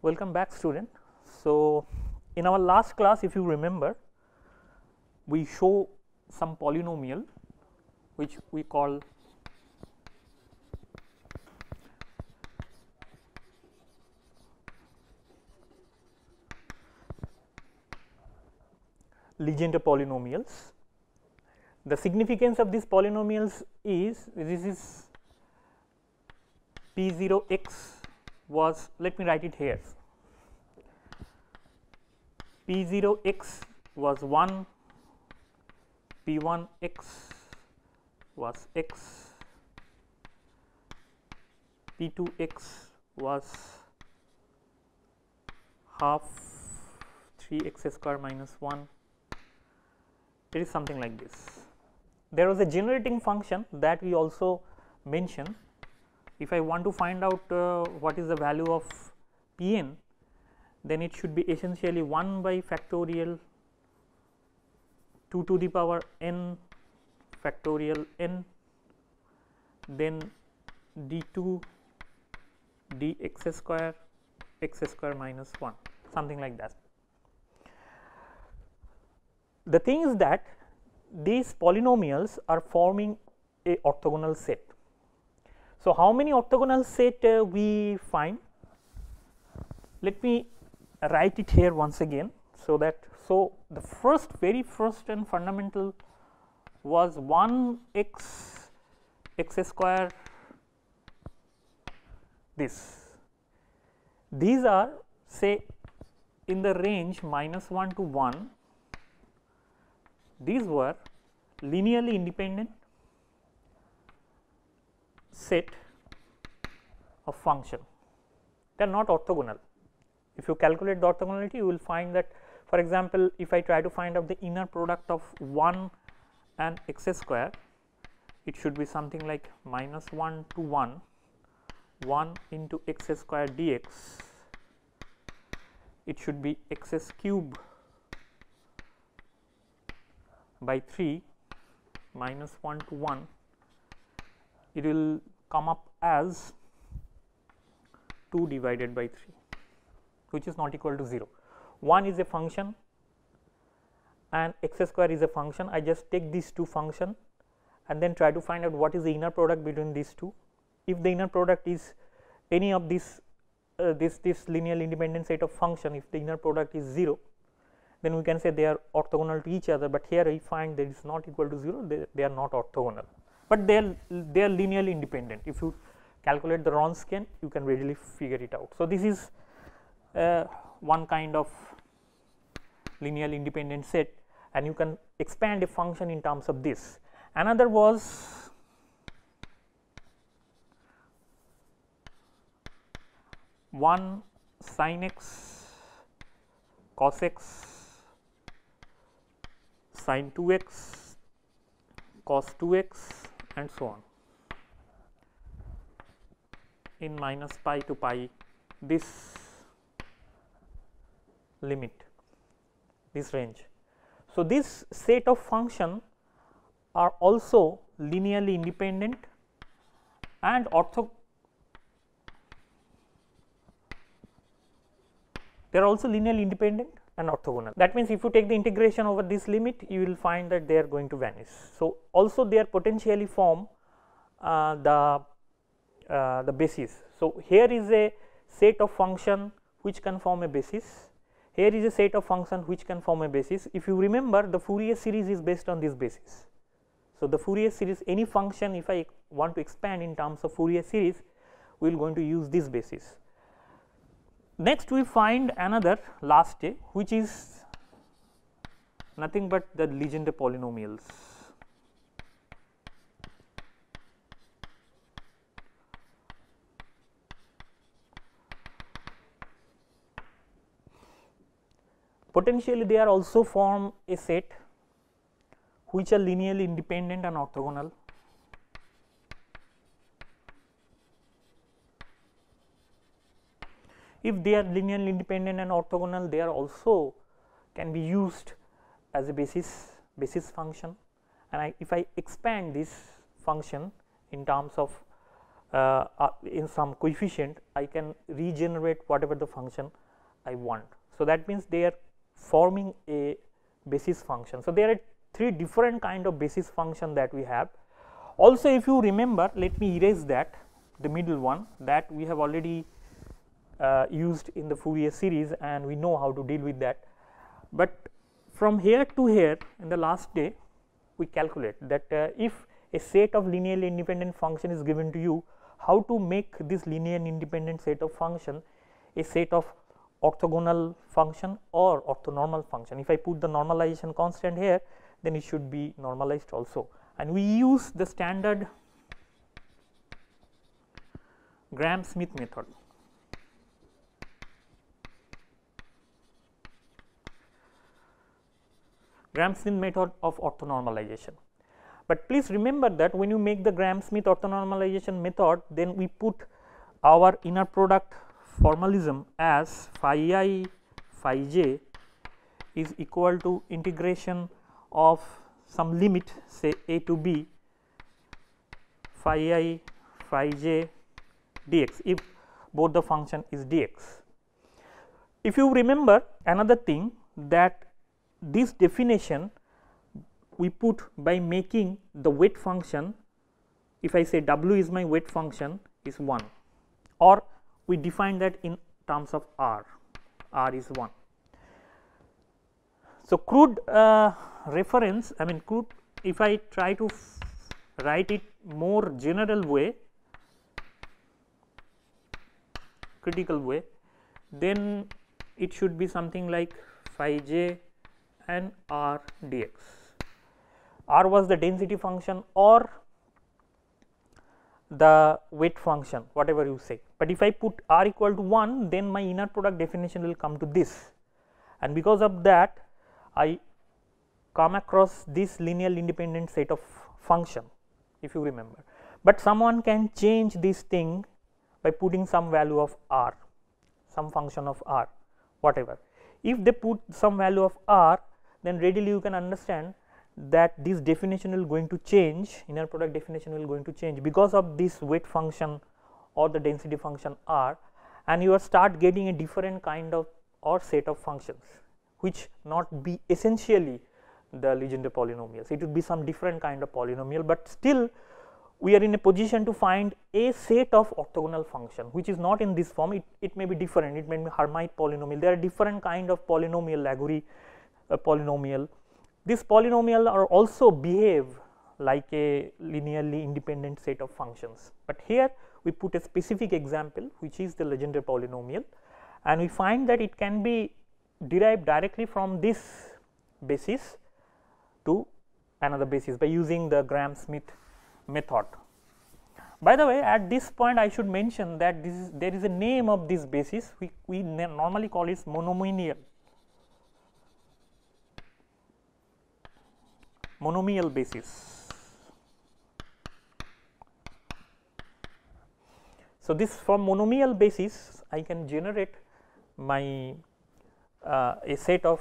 Welcome back, student. So, in our last class, if you remember, we show some polynomial which we call Legendre polynomials. The significance of these polynomials is this is P0x was, let me write it here, P0x was 1, P1x was x, P2x was half 3x square minus 1. It is something like this. There was a generating function that we also mentioned. If I want to find out what is the value of Pn, then it should be essentially 1 by factorial 2 to the power n factorial n, then d2 dx square x square minus 1, something like that. The thing is that these polynomials are forming a orthogonal set. So, how many orthogonal set we find? Let me write it here once again. So, that the very first and fundamental was 1x x square, this. These are say in the range minus 1 to 1. These were linearly independent set of function. They are not orthogonal. If you calculate the orthogonality, you will find that, for example, if I try to find out the inner product of 1 and x square, it should be something like minus 1 to 1, 1 into x square dx, it should be x cube by 3 minus 1 to 1, it will come up as 2 divided by 3, which is not equal to 0. 1 is a function and x square is a function. I just take these two function and then try to find out what is the inner product between these two. If the inner product is any of this linearly independent set of function, if the inner product is 0, then we can say they are orthogonal to each other, but here I find that it is not equal to 0, they are not orthogonal, but they are linearly independent. If you calculate the Wronskian, you can readily figure it out. So, this is one kind of linearly independent set, and you can expand a function in terms of this. Another was one sin x cos x sin 2x cos 2x and so on in minus pi to pi, this limit, this range. So, this set of function are also linearly independent and they are also linearly independent and orthogonal. That means, if you take the integration over this limit, you will find that they are going to vanish. So, also they are potentially form the basis. So, here is a set of function which can form a basis, here is a set of function which can form a basis. If you remember, the Fourier series is based on this basis. So, the Fourier series, any function, if I want to expand in terms of Fourier series, we are going to use this basis. Next, we find another last day, which is nothing but the Legendre polynomials. Potentially, they are also form a set which are linearly independent and orthogonal. If they are linearly independent and orthogonal, they are also can be used as a basis function, and if I expand this function in terms of in some coefficient, I can regenerate whatever the function I want. So, that means they are forming a basis function. So, there are 3 different kind of basis function that we have. Also, if you remember, let me erase that, the middle one that we have already used in the Fourier series, and we know how to deal with that. But from here to here in the last day, we calculate that if a set of linearly independent function is given to you, how to make this linear independent set of function a set of orthogonal function or orthonormal function. If I put the normalization constant here, then it should be normalized also, and we use the standard Gram-Schmidt method. Gram-Schmidt method of orthonormalization. But please remember that when you make the Gram-Schmidt orthonormalization method, then we put our inner product formalism as phi I phi j is equal to integration of some limit, say a to b phi I phi j dx, if both the function is dx. If you remember another thing, that this definition we put by making the weight function, if I say w is my weight function, is 1, or we define that in terms of r is 1. So, crude reference, I mean crude, if I try to write it more general way, critical way, then it should be something like phi j and r dx. R was the density function or the weight function, whatever you say. But if I put r equal to 1, then my inner product definition will come to this, and because of that I come across this linearly independent set of function, if you remember. But someone can change this thing by putting some value of r, some function of r, whatever. If they put some value of r, then readily you can understand that this definition will going to change, inner product definition will going to change because of this weight function or the density function r, and you will start getting a different kind of or set of functions, which not be essentially the Legendre polynomials. It would be some different kind of polynomial, but still we are in a position to find a set of orthogonal function which is not in this form. It may be different, it may be Hermite polynomial, there are different kind of polynomial, Laguerre polynomial. This polynomial are also behave like a linearly independent set of functions, but here we put a specific example which is the Legendre polynomial, and we find that it can be derived directly from this basis to another basis by using the Gram-Schmidt method. By the way, at this point I should mention that there is a name of this basis, we normally call it monomial. Monomial basis. So, this from monomial basis I can generate my a set of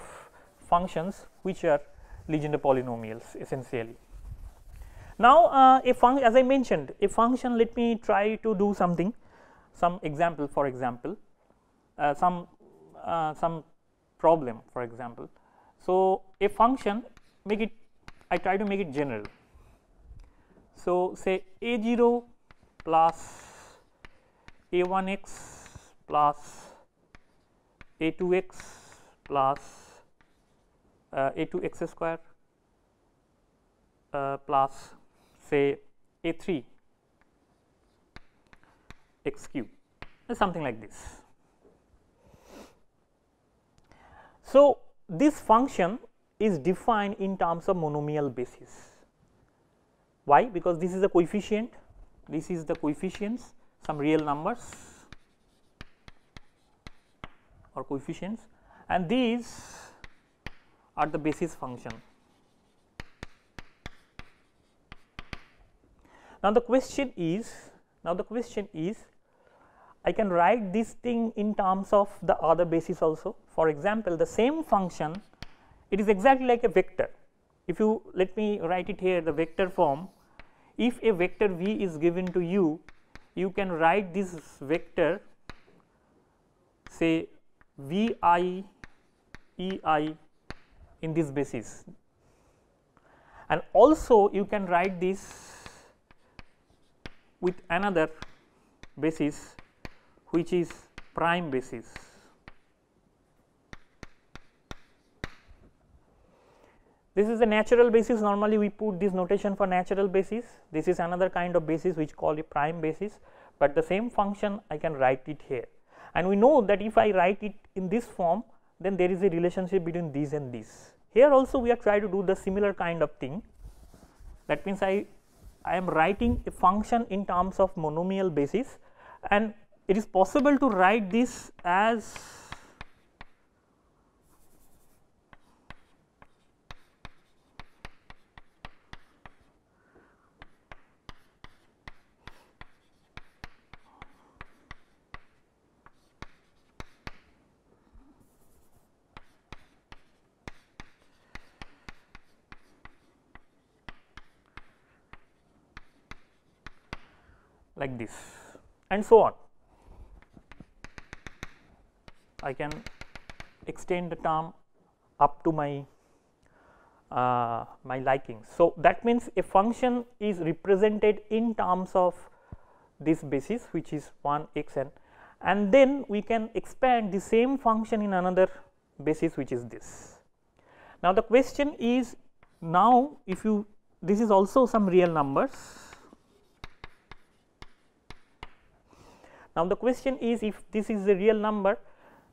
functions which are Legendre polynomials essentially. Now, as I mentioned, a function, let me try to do something, some example, for example, some problem, for example. So, a function, make it, I try to make it general. So, say a0 plus a1x plus a2x plus a2x square plus say a3 x cube, something like this. So, this function is defined in terms of monomial basis. Why? Because this is the coefficient, this is the coefficients, some real numbers or coefficients, and these are the basis function. Now, the question is, I can write this thing in terms of the other basis also. For example, the same function, it is exactly like a vector. If you, let me write it here, the vector form. If a vector v is given to you you can write this vector say V I E I in this basis, and also you can write this with another basis which is prime basis. This is the natural basis. Normally we put this notation for natural basis. This is another kind of basis which called a prime basis, but the same function I can write it here, and we know that if I write it in this form, then there is a relationship between these and these. Here also we are trying to do the similar kind of thing. That means I am writing a function in terms of monomial basis, and it is possible to write this as like this, and so on. I can extend the term up to my my liking. So, that means a function is represented in terms of this basis which is 1 x n, and then we can expand the same function in another basis which is this. Now, the question is, now if you, this is also some real numbers. Now, the question is, if this is a real number,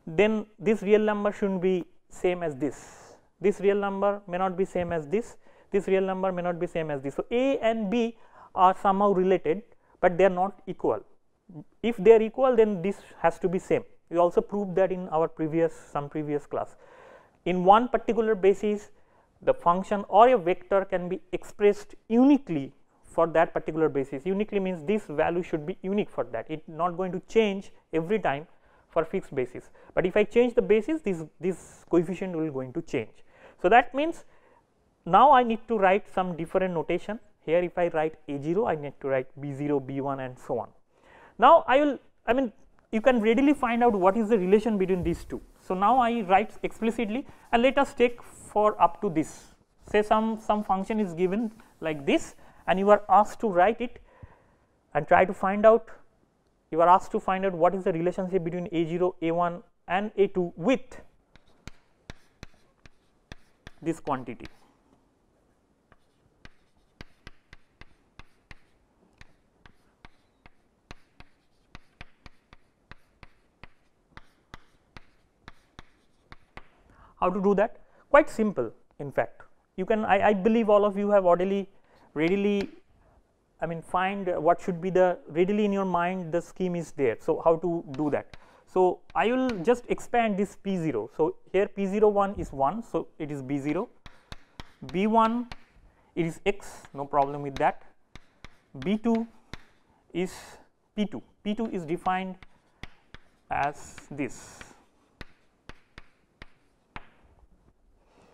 then this real number should not be same as this real number may not be same as this real number may not be same as this. So, A and B are somehow related, but they are not equal. If they are equal, then this has to be same. We also proved that in our previous class. In one particular basis, the function or a vector can be expressed uniquely for that particular basis. Uniquely means this value should be unique for that, it is not going to change every time for fixed basis, but if I change the basis, this coefficient will going to change. So, that means now I need to write some different notation. Here if I write A0, I need to write B0, B1 and so on. Now, I mean you can readily find out what is the relation between these two. So, now I write explicitly, and let us take for up to this, say some function is given like this, and you are asked to write it and try to find out, you are asked to find out what is the relationship between A0, A1 and A2 with this quantity. How to do that? Quite simple. In fact, you can, I believe all of you have already readily, I mean find what should be the, readily in your mind the scheme is there. So, how to do that? So, I will just expand this P0. So, here P01 is 1, so it is B0, B1 it is x, no problem with that, B2 is P2, P2 is defined as this.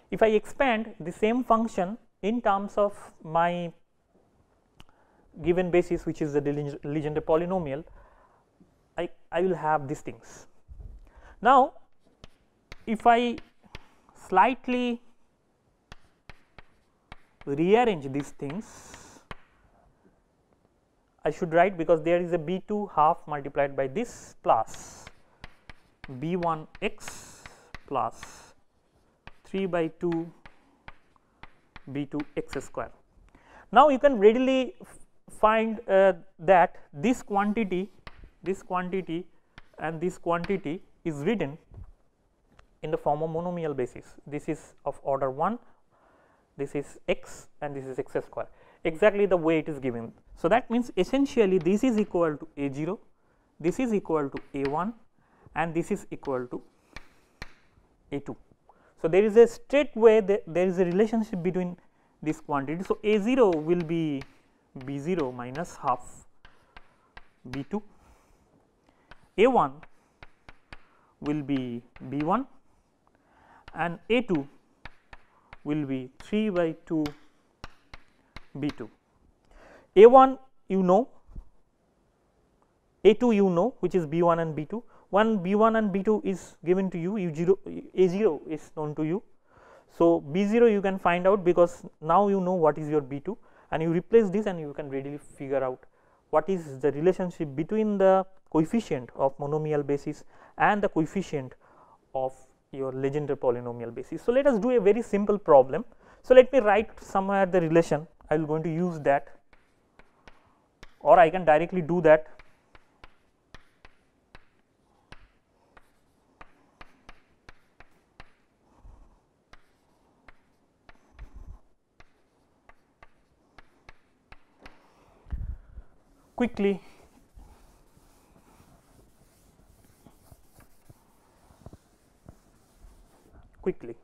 If I expand the same function in terms of my given basis, which is the Legendre polynomial, I will have these things. Now, if I slightly rearrange these things, I should write, because there is a B2 half multiplied by this plus B1 x plus 3 by 2 B2 x square. Now, you can readily find that this quantity and this quantity is written in the form of monomial basis. This is of order 1, this is x and this is x square, exactly the way it is given. So, that means essentially this is equal to A0, this is equal to A1 and this is equal to A2. So, there is a straight way that there is a relationship between this quantity. So, A0 will be B0 minus half B2, A1 will be B1 and A2 will be 3 by 2 B2. A1 you know, A2 you know, which is B1 and B2. When B1 and B2 is given to you, A0 is known to you. So, B0 you can find out, because now you know what is your B2, and you replace this and you can readily figure out what is the relationship between the coefficient of monomial basis and the coefficient of your Legendre polynomial basis. So, let us do a very simple problem. So, let me write somewhere the relation. I will going to use that, or I can directly do that. Quickly,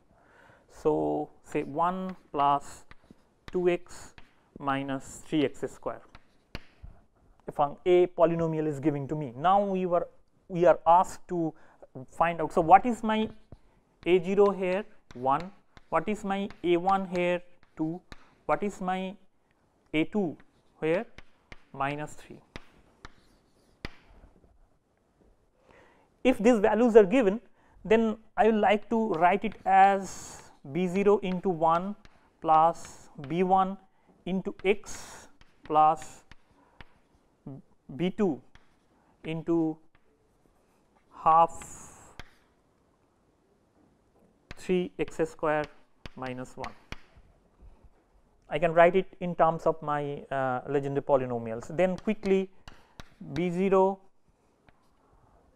so say 1 plus 2x minus 3x square. If a polynomial is given to me, now we are asked to find out. So, what is my a0 here? 1. What is my a1 here? 2. What is my a2 here? Minus 3. If these values are given, then I would like to write it as b0 into 1 plus b1 into x plus b2 into half 3x square minus 1. I can write it in terms of my Legendre polynomials. Then quickly, b0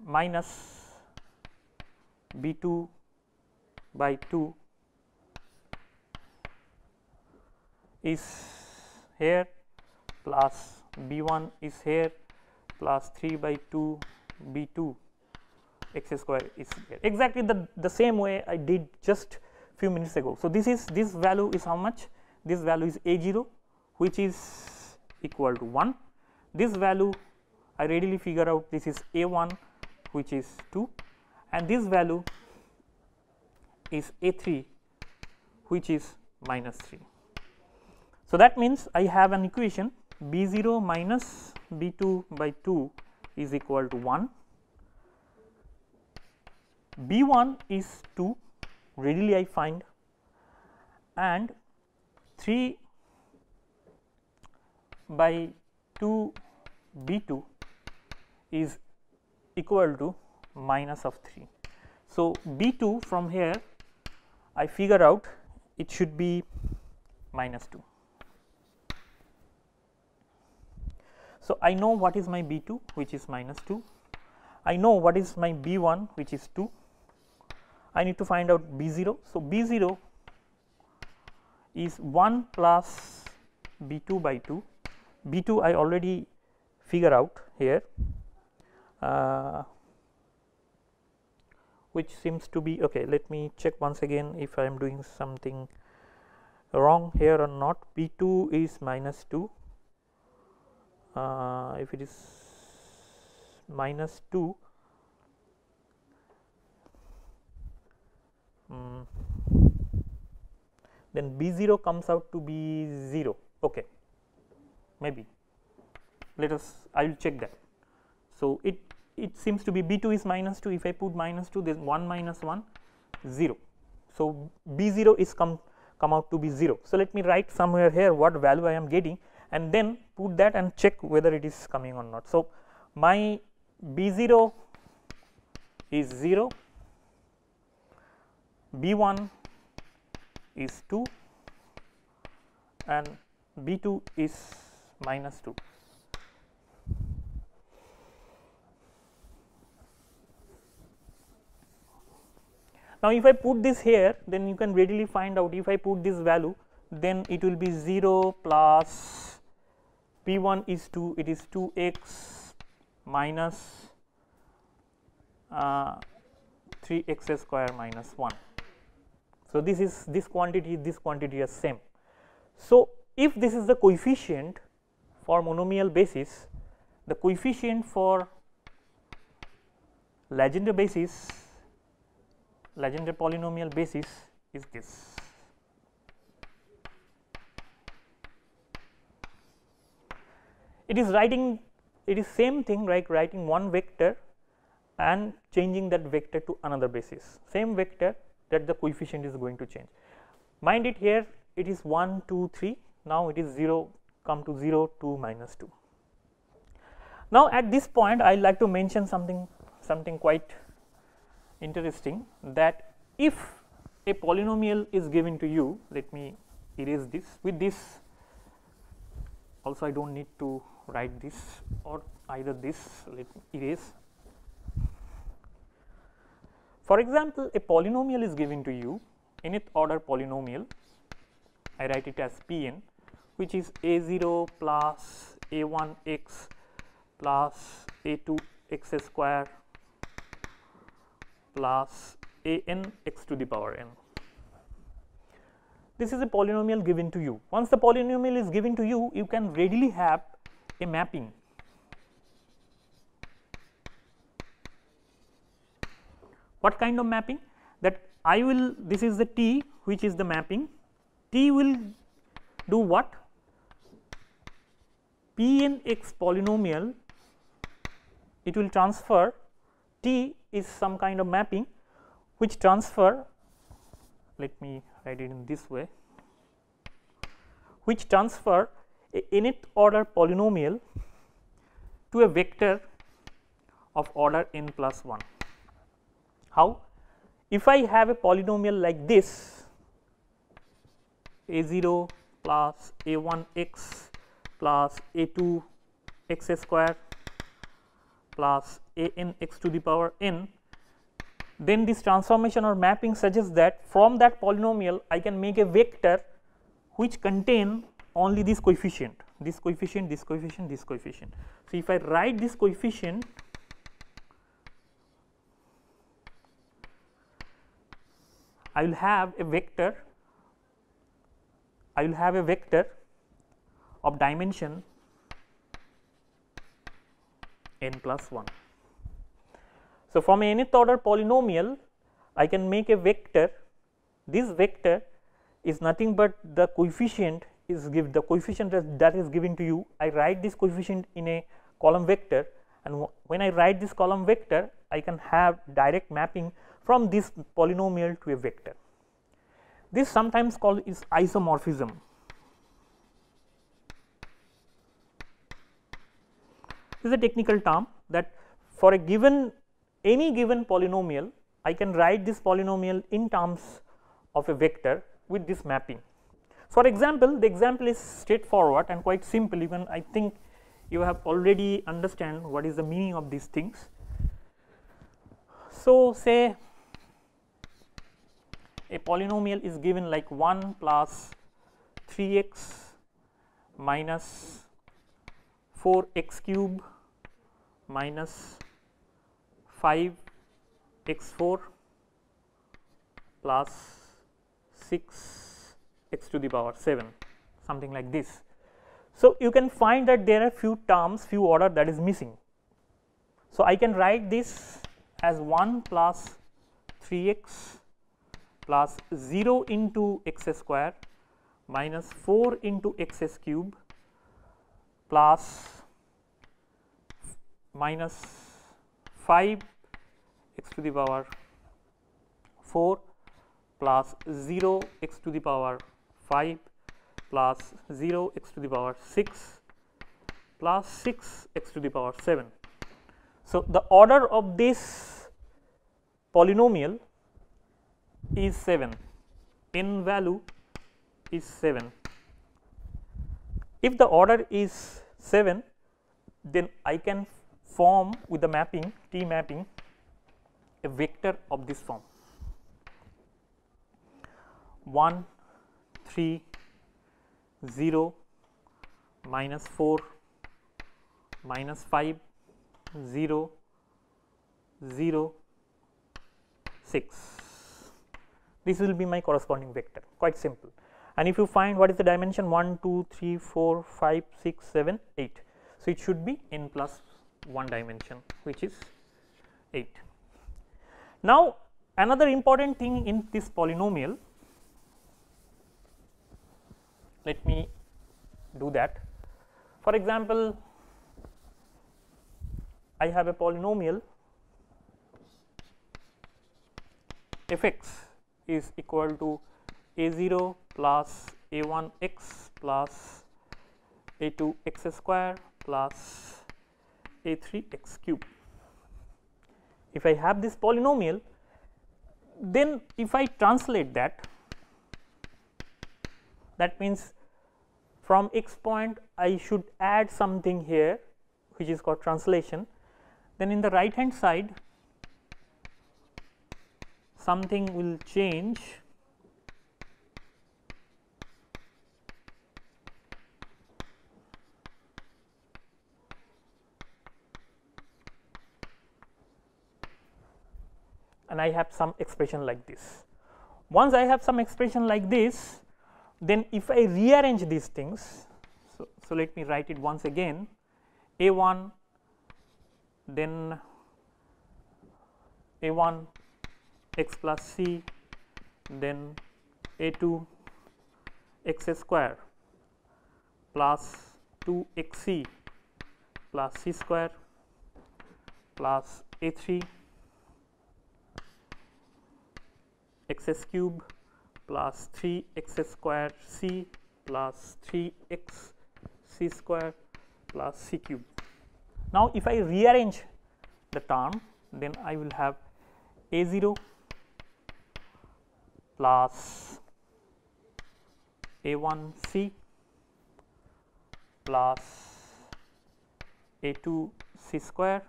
minus b2 by 2 is here, plus b1 is here, plus 3 by 2 b2 x square is here. Exactly the same way I did just few minutes ago. So, this value is how much? This value is a0, which is equal to 1. This value I readily figure out, this is a1, which is 2, and this value is a3, which is minus 3. So, that means I have an equation b0 minus b2 by 2 is equal to 1, b1 is 2, readily I find, and 3 by 2 b2 is equal to minus of 3. So, b2 from here I figure out it should be minus 2. So, I know what is my b2, which is minus 2. I know what is my b1, which is 2. I need to find out b0. So, b0 is 1 plus b2 by 2. b2 I already figure out here, which seems to be okay. Let me check once again if I am doing something wrong here or not. b2 is minus 2. If it is minus 2, then b0 comes out to be 0. Okay, maybe let us, I will check that. So, it seems to be b2 is minus 2. If I put minus 2, then 1 minus 1 0. So, b0 is come out to be 0. So, let me write somewhere here what value I am getting, and then put that and check whether it is coming or not. So, my b0 is 0, b1 is 2, and b2 is minus 2. Now, if I put this here, then you can readily find out. If I put this value, then it will be 0 plus p1 is 2, it is 2x minus 3x square minus 1. So, this quantity is same. So, if this is the coefficient for monomial basis, the coefficient for Legendre basis, Legendre polynomial basis is this. It is writing it is same thing like writing one vector and changing that vector to another basis, same vector that the coefficient is going to change. Mind it, here it is 1 2 3, now it is 0, come to 0 2 minus 2. Now at this point I would like to mention something quite interesting, that if a polynomial is given to you, let me erase this. With this also I do not need to write this or either this, let me erase. For example, a polynomial is given to you, nth order polynomial, I write it as Pn, which is a0 plus a1 x plus a2 x square plus an x to the power n. This is a polynomial given to you. Once the polynomial is given to you, you can readily have a mapping. What kind of mapping? That I will, this is the T which is the mapping, T will do what? Pnx polynomial, it will transfer, T is some kind of mapping which transfer, let me write it in this way, which transfer a nth order polynomial to a vector of order n plus 1. How? If I have a polynomial like this, a0 plus a1 x plus a2 x square plus an x to the power n, then this transformation or mapping suggests that from that polynomial I can make a vector which contain only this coefficient, this coefficient, this coefficient, this coefficient. So, if I write this coefficient, I will have a vector, of dimension n plus 1. So, from a nth order polynomial I can make a vector, this vector is nothing but the coefficient is the coefficient that is given to you. I write this coefficient in a column vector, and when I write this column vector I can have direct mapping from this polynomial to a vector. This sometimes called is isomorphism. This is a technical term that for a given any given polynomial I can write this polynomial in terms of a vector with this mapping. For example, the example is straightforward and quite simple, even I think you have already understand what is the meaning of these things. So, say a polynomial is given like 1 plus 3x minus 4x cube minus 5x4 plus 6x to the power 7, something like this. So, you can find that there are few terms, few order that is missing. So, I can write this as 1 plus 3x plus 0 into x square minus 4 into x cube plus minus 5 x to the power 4 plus 0 x to the power 5 plus 0 x to the power 6 plus 6 x to the power 7. So, the order of this polynomial is 7, n value is 7. If the order is 7, then I can form with the mapping T mapping a vector of this form 1 3 0 minus 4 minus 5 0 0 6. This will be my corresponding vector, quite simple. And if you find what is the dimension 1 2 3 4 5 6 7 8. So, it should be n plus 1 dimension, which is 8. Now, another important thing in this polynomial, let me do that. For example, I have a polynomial f(x) is equal to a0 plus a1x plus a2x square plus a3x cube. If I have this polynomial, then if I translate that, that means from x point I should add something here which is called translation, then in the right hand side something will change and I have some expression like this. Once I have some expression like this, then if I rearrange these things, so let me write it once again, a1 then a1 x plus c then a2 x square plus 2 x c plus c square plus a3 x cube plus 3 x square c plus 3 x c square plus c cube. Now, if I rearrange the term, then I will have a0 plus a1 c plus a2 c square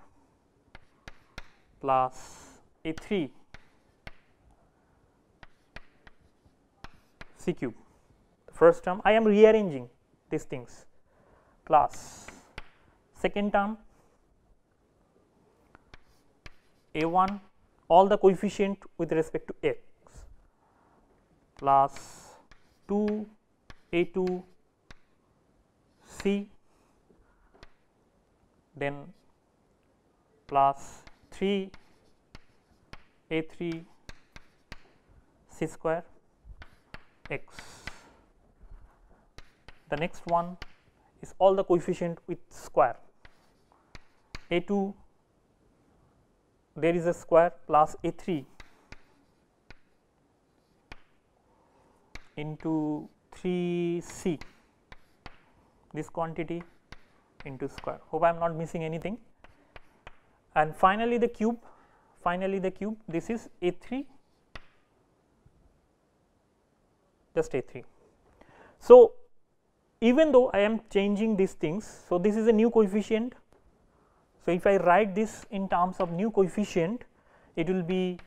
plus a3 c cube. The first term I am rearranging these things, plus second term a1 all the coefficient with respect to x plus 2 a2 c then plus 3 a3 c square x. The next one is all the coefficient with square, a2 there is a square plus a3 into 3c, this quantity into square. Hope I am not missing anything. And finally the cube, this is a3, just a3. So, even though I am changing these things, so this is a new coefficient. So, if I write this in terms of new coefficient, it will be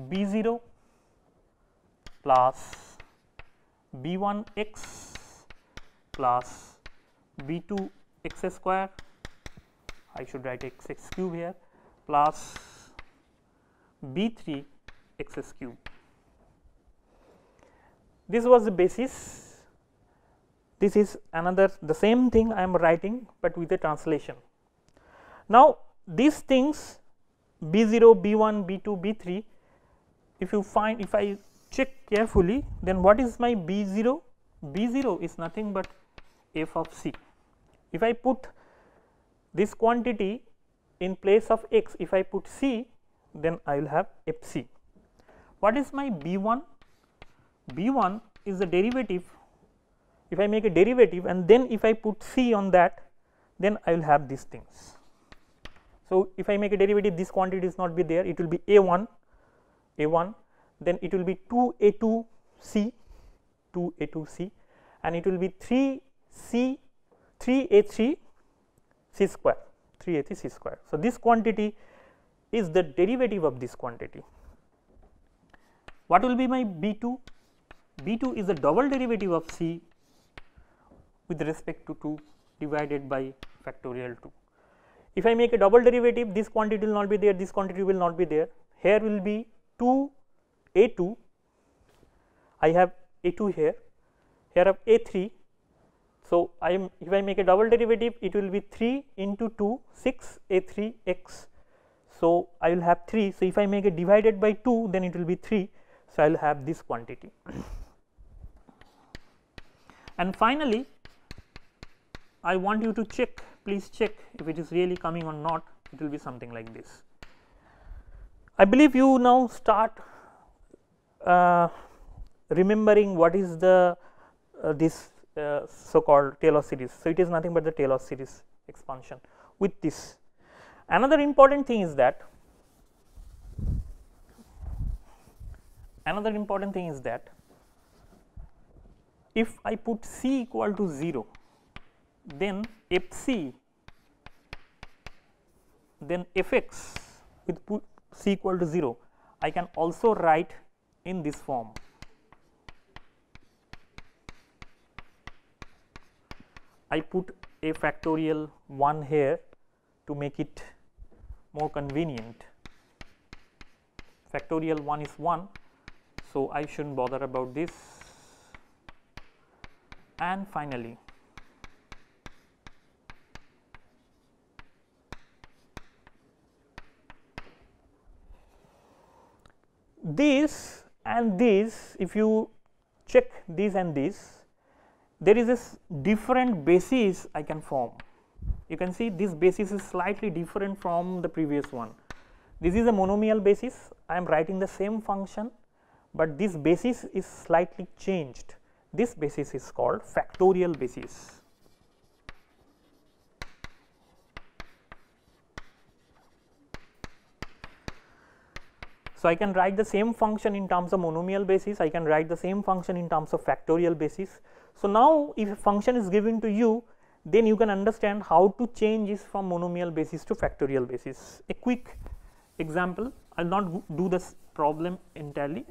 b0 plus b1 x plus b2 x square, I should write x cube here, plus b3 x cube. This was the basis. This is another the same thing I am writing, but with a translation. Now, these things b0, b1, b2, b3, if you find, if I check carefully, then what is my b0? b0 is nothing but f of c. If I put this quantity in place of x, if I put c, then I will have fc. What is my b1? b1 is the derivative. If I make a derivative and then if I put c on that, then I will have these things. So, if I make a derivative, this quantity is not be there, it will be a1, then it will be 2 a2 c, and it will be 3 a3 c square, So, this quantity is the derivative of this quantity. What will be my b2? b2 is the double derivative of c with respect to 2 divided by factorial 2. If I make a double derivative, this quantity will not be there, this quantity will not be there. Here will be 2 a2, I have a2 here, here I have a3. So, if I make a double derivative, it will be 3 into 2, 6 a3 x. So, I will have 3. So, if I make it divided by 2, then it will be 3. So, I will have this quantity. And finally, I want you to check, please check if it is really coming or not. it will be something like this. I believe you now start remembering what is the this so called Taylor series. So, it is nothing but the Taylor series expansion with this. Another important thing is that if I put C equal to 0, then Fc, then Fx with put C equal to 0, I can also write in this form. I put a factorial 1 here to make it more convenient. Factorial 1 is 1, so I should not bother about this. And finally, this and this, if you check this and this, there is a different basis I can form. You can see this basis is slightly different from the previous one. This is a monomial basis. I am writing the same function, but this basis is slightly changed. This basis is called factorial basis. So, I can write the same function in terms of monomial basis, I can write the same function in terms of factorial basis. So, now if a function is given to you, then you can understand how to change this from monomial basis to factorial basis. A quick example, I will not do this problem entirely,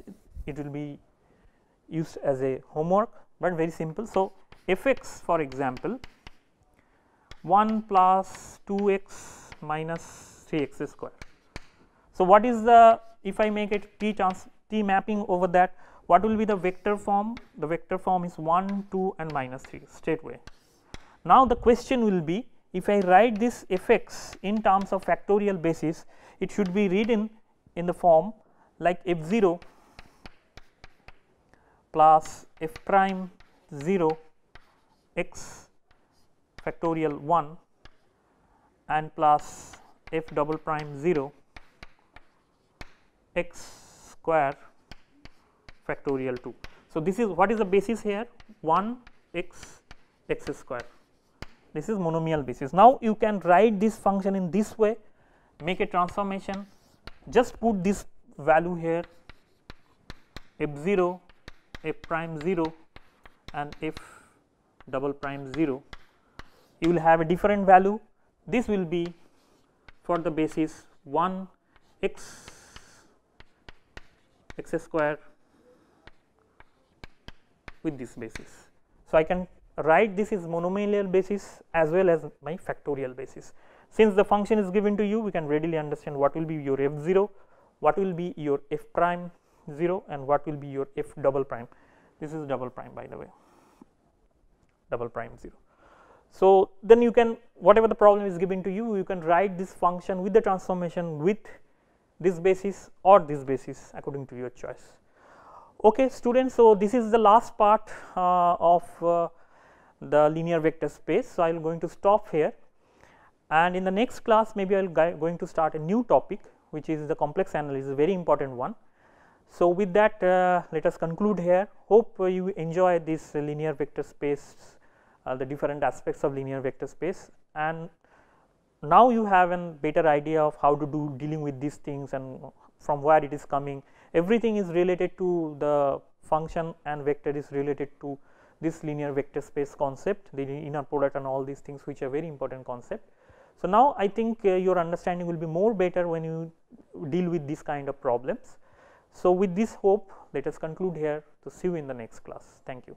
it will be used as a homework, but very simple. So, Fx for example 1 plus 2x minus 3x square. So, what is the, if I make it t mapping over that, what will be the vector form? The vector form is 1, 2 and minus 3 straightway. Now, the question will be, if I write this Fx in terms of factorial basis, it should be written in the form like f0 plus f prime 0 x factorial 1 and plus f double prime 0 x square factorial 2. So, this is what is the basis here, 1 x square. This is monomial basis. Now, you can write this function in this way, make a transformation, just put this value here f0, f prime 0 and f double prime 0. You will have a different value. This will be for the basis 1 x square with this basis. So, I can write this is monomial basis as well as my factorial basis. Since the function is given to you, we can readily understand what will be your f0, what will be your f prime 0 and what will be your f double prime. This is double prime, by the way, double prime 0. So, then you can, whatever the problem is given to you, you can write this function with the transformation with this basis or this basis according to your choice. Okay, students, so this is the last part of the linear vector space. So, I am going to stop here, and in the next class maybe I will going to start a new topic, which is the complex analysis, a very important one. So, with that let us conclude here. Hope you enjoy this linear vector space, the different aspects of linear vector space, and now you have a better idea of how to do dealing with these things and from where it is coming. Everything is related to the function and vector is related to this linear vector space concept, the inner product and all these things, which are very important concept. So, now I think your understanding will be more better when you deal with this kind of problems. So, with this hope, let us conclude here. To see you in the next class. Thank you.